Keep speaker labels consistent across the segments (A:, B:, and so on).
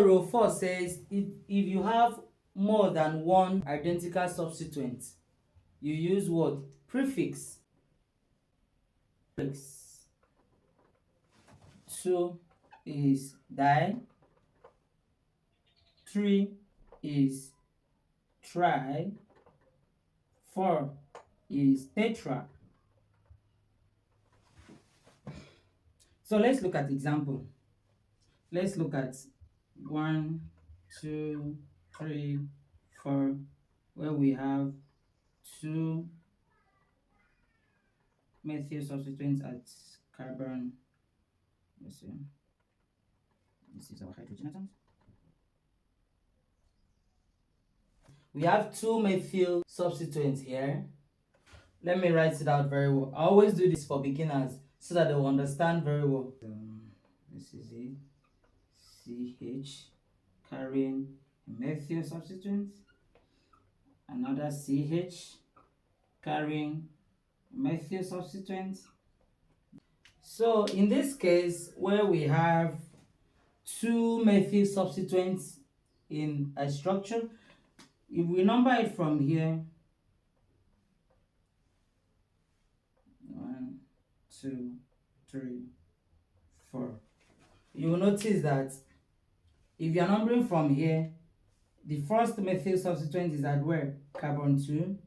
A: Rule 4 says if you have more than one identical substituent, you use what? Prefix. 2 is di, 3 is tri, 4 is tetra. So let's look at example. Let's look at 1, 2, 3, 4, where we have 2 methyl substituents at carbon. Let's see. This is our hydrogen atoms. We have 2 methyl substituents here. Let me write it out very well. I always do this for beginners so that they will understand very well. This is it. CH carrying a methyl substituent. Another CH carrying a methyl substituent. So in this case, where we have 2 methyl substituents in a structure, if we number it from here, 1, 2, 3, 4, you will notice that if you are numbering from here, the first methyl substituent is at where? Carbon 2.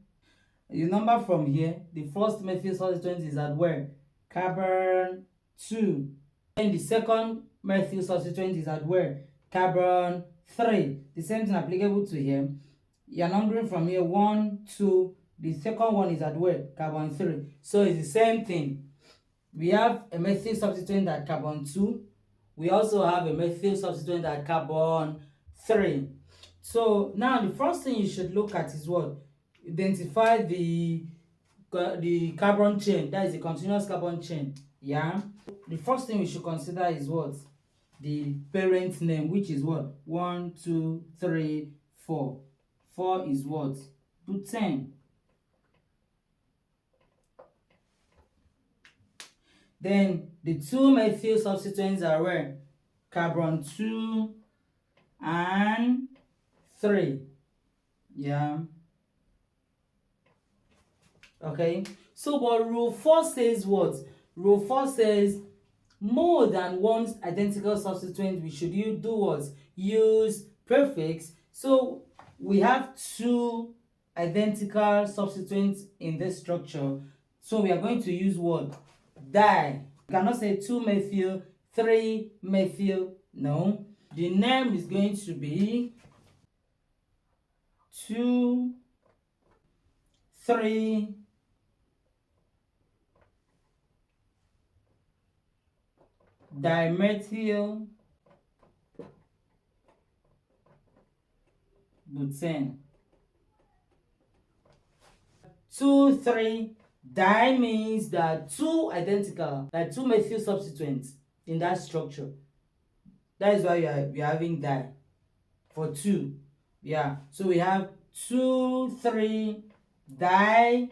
A: You number from here, the first methyl substituent is at where? Carbon 2. And the second methyl substituent is at where? Carbon 3. The same thing applicable to here. You are numbering from here 1, 2. The second one is at where? Carbon 3. So it's the same thing. We have a methyl substituent at carbon 2. We also have a methyl substituent at carbon 3. So now the first thing you should look at is what? Identify the carbon chain. That is the continuous carbon chain. Yeah. The first thing we should consider is what? The parent name, which is what? 1, 2, 3, 4. 4 is what? Butane. Then the 2 methyl substituents are where? Carbon 2 and 3. Yeah. Okay. So but rule 4 says what? Rule 4 says more than one identical substituent, we should do what? Use prefix. So we have 2 identical substituents in this structure. So we are going to use what? Di. You cannot say 2 methyl, 3 methyl. No. The name is going to be 2, 3, dimethyl butane. 2, 3 di means there are 2 identical, there are 2 methyl substituents in that structure. That is why we are having di for 2. Yeah, so we have 2, 3 dimethyl,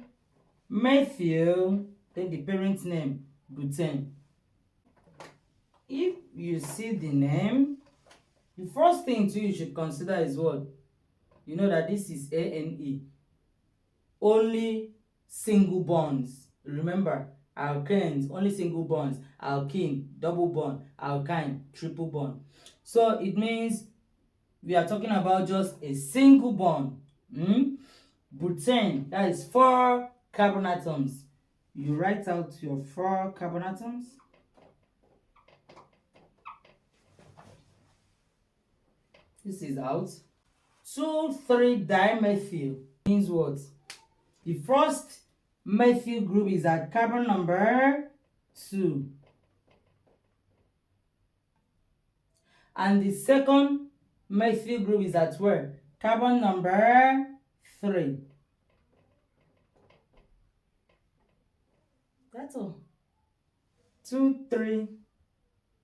A: then the parent name butane. If you see the name, the first thing you should consider is what? You know that this is ANE. Only single bonds. Remember, alkanes, only single bonds. Alkene, double bond. Alkyne, triple bond. So it means we are talking about just a single bond. Butane, that is 4 carbon atoms. You write out your 4 carbon atoms. This is out. 2, 3 dimethyl means what? The first methyl group is at carbon number 2. And the second methyl group is at where? Carbon number 3. That's all. 2, 3,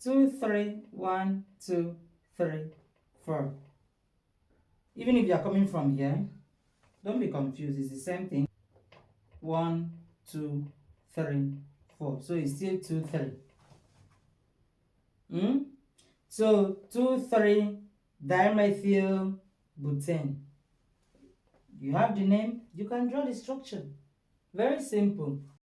A: 2, 3, 1, 2, 3, 4. Even if you are coming from here, don't be confused. It's the same thing. 1, 2, 3, 4. So it's still 2, 3. So 2, 3 dimethyl butane. You have the name, you can draw the structure. Very simple.